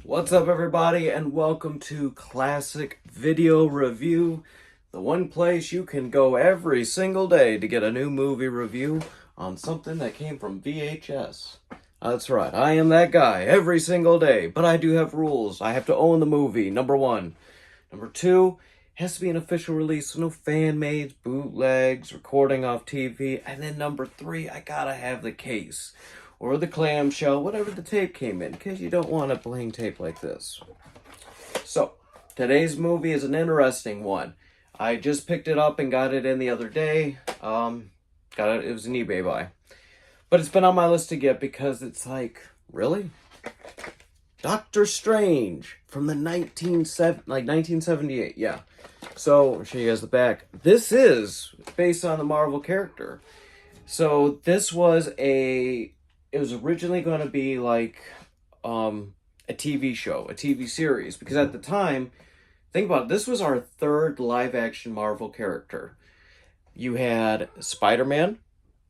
What's up, everybody, and welcome to Classic Video Review, the one place you can go every single day to get a new movie review on something that came from VHS. That's right, I am that guy every single day, but I do have rules. I have to own the movie, number one. Number two, it has to be an official release, so no fan-made, bootlegs, recording off TV. And then number three, I gotta have the case. Or the clamshell, whatever the tape came in, because you don't want a blank tape like this. So, today's movie is an interesting one. I just picked it up and got it in the other day. It was an eBay buy. But it's been on my list to get because it's like, really? Dr. Strange from the 1978, yeah. So, I'll show you guys the back. This is based on the Marvel character. So, it was originally going to be like a TV show, a TV series, because at the time, think about it, this was our third live-action Marvel character. You had Spider-Man,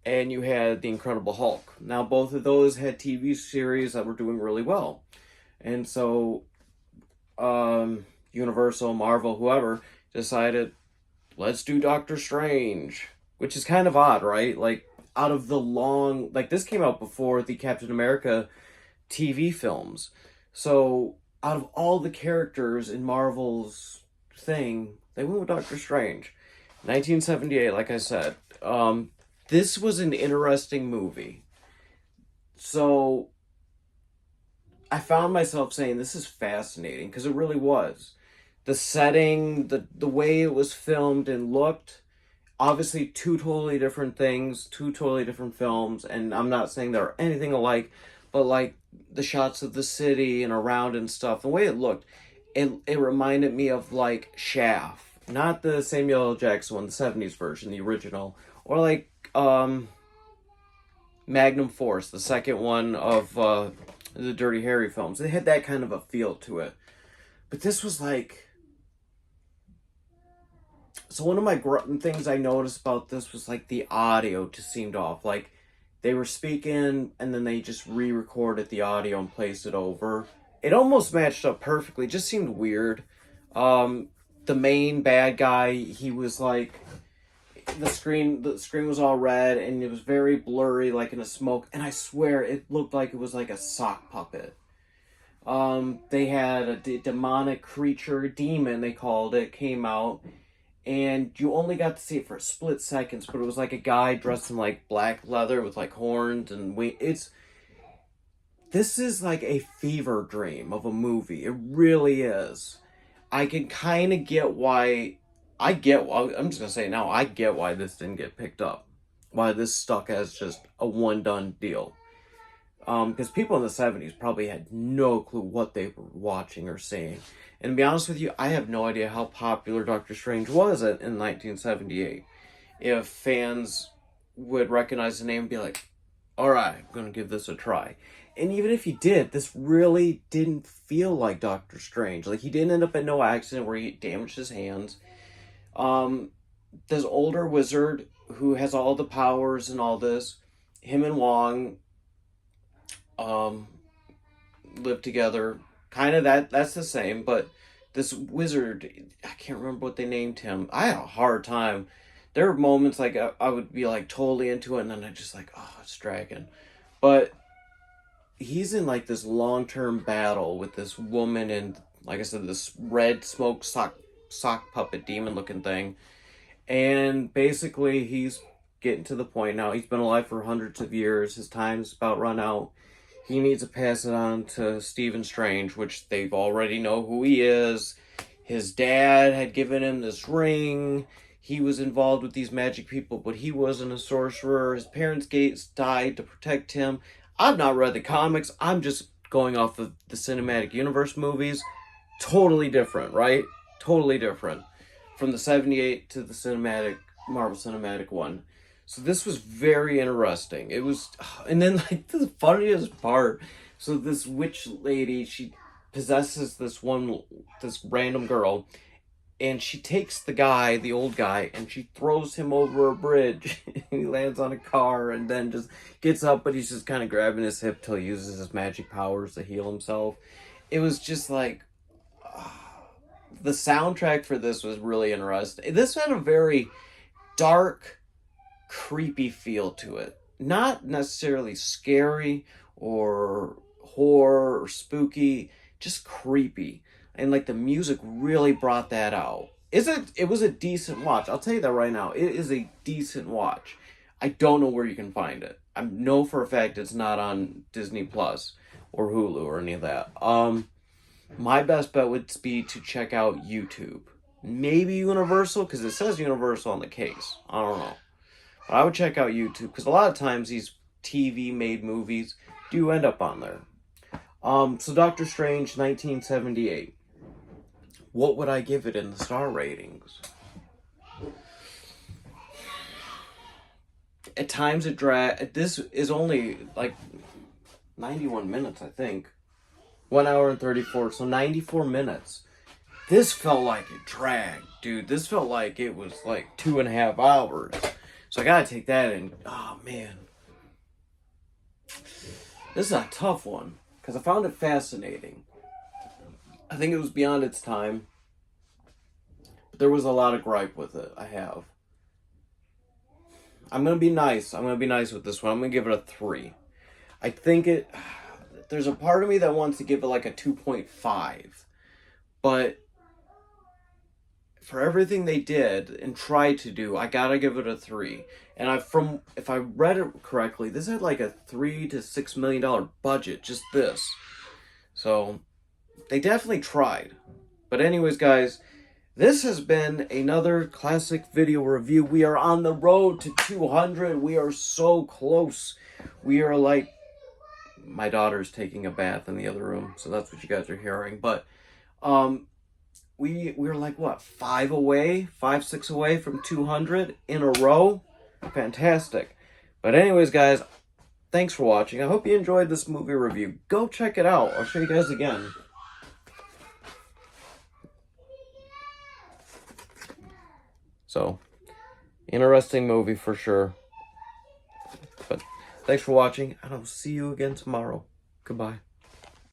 and you had the Incredible Hulk. Now, both of those had TV series that were doing really well. And so, Universal, Marvel, whoever, decided, let's do Doctor Strange, which is kind of odd, right? Like, out of the this came out before the Captain America TV films. So, out of all the characters in Marvel's thing, they went with Dr. Strange. 1978, like I said. This was an interesting movie. So, I found myself saying, this is fascinating, because it really was. The setting, the way it was filmed and looked, obviously two totally different things, two totally different films, and I'm not saying they're anything alike, but like the shots of the city and around and stuff, the way it looked, it reminded me of like Shaft, not the Samuel L. Jackson one, the 70s version, the original, or like Magnum Force, the second one of the Dirty Harry films. They had that kind of a feel to it. But this was like... So one of my things I noticed about this was like the audio just seemed off. Like they were speaking and then they just re-recorded the audio and placed it over. It almost matched up perfectly. It just seemed weird. The main bad guy, he was like... The screen was all red and it was very blurry, like in a smoke. And I swear it looked like it was like a sock puppet. They had a demonic creature, demon they called it, came out. And you only got to see it for a split seconds, but it was like a guy dressed in like black leather with like horns and wings. This is like a fever dream of a movie. It really is. I can kind of get why, I'm just going to say now, I get why this didn't get picked up. Why this stuck as just a one-done deal. Because people in the 70s probably had no clue what they were watching or seeing. And to be honest with you, I have no idea how popular Dr. Strange was in 1978. If fans would recognize the name and be like, alright, I'm going to give this a try. And even if he did, this really didn't feel like Dr. Strange. Like, he didn't end up in no accident where he damaged his hands. This older wizard who has all the powers and all this, him and Wong live together. Kind of that's the same, but this wizard, I can't remember what they named him. I had a hard time. There were moments like I would be like totally into it and then I just like, oh, it's dragging. But he's in like this long-term battle with this woman and, like I said, this red smoke sock puppet demon looking thing. And basically he's getting to the point now. He's been alive for hundreds of years. His time's about run out. He needs to pass it on to Stephen Strange, which they already know who he is. His dad had given him this ring. He was involved with these magic people, but he wasn't a sorcerer. His parents' died to protect him. I've not read the comics. I'm just going off of the cinematic universe movies. Totally different, right? Totally different. From the 78 to the Marvel Cinematic one. So this was very interesting. It was, and then like the funniest part, so this witch lady, she possesses this random girl, and she takes the old guy, and she throws him over a bridge, and he lands on a car, and then just gets up, but he's just kind of grabbing his hip till he uses his magic powers to heal himself. it was just like, the soundtrack for this was really interesting. This had a very dark, creepy feel to it. Not necessarily scary or horror or spooky, just creepy. And like the music really brought that out. It was a decent watch. I'll tell you that right now. It is a decent watch. I don't know where you can find it. I know for a fact it's not on Disney Plus or Hulu or any of that. My best bet would be to check out YouTube. Maybe Universal, because it says Universal on the case. I don't know. But I would check out YouTube, because a lot of times these TV-made movies do end up on there. So Dr. Strange, 1978. What would I give it in the star ratings? At times it dragged. This is only like 91 minutes, I think. 1 hour and 34, so 94 minutes. This felt like it dragged, dude. This felt like it was like 2.5 hours. So I gotta take that in. Oh, man. This is a tough one, because I found it fascinating. I think it was beyond its time. But there was a lot of gripe with it, I have. I'm gonna be nice. I'm gonna be nice with this one. I'm gonna give it a 3. I think it... There's a part of me that wants to give it like a 2.5. But for everything they did and tried to do, I gotta give it a 3. And if I read it correctly, this had like a $3 to $6 million budget, just this. So they definitely tried. But anyways, guys, this has been another classic video review. We are on the road to 200. We are so close. We are like... My daughter's taking a bath in the other room, so that's what you guys are hearing. But we're like, what, 5, 6 away from 200 in a row? Fantastic. But anyways, guys, thanks for watching. I hope you enjoyed this movie review. Go check it out. I'll show you guys again. So, interesting movie for sure. But thanks for watching, and I'll see you again tomorrow. Goodbye.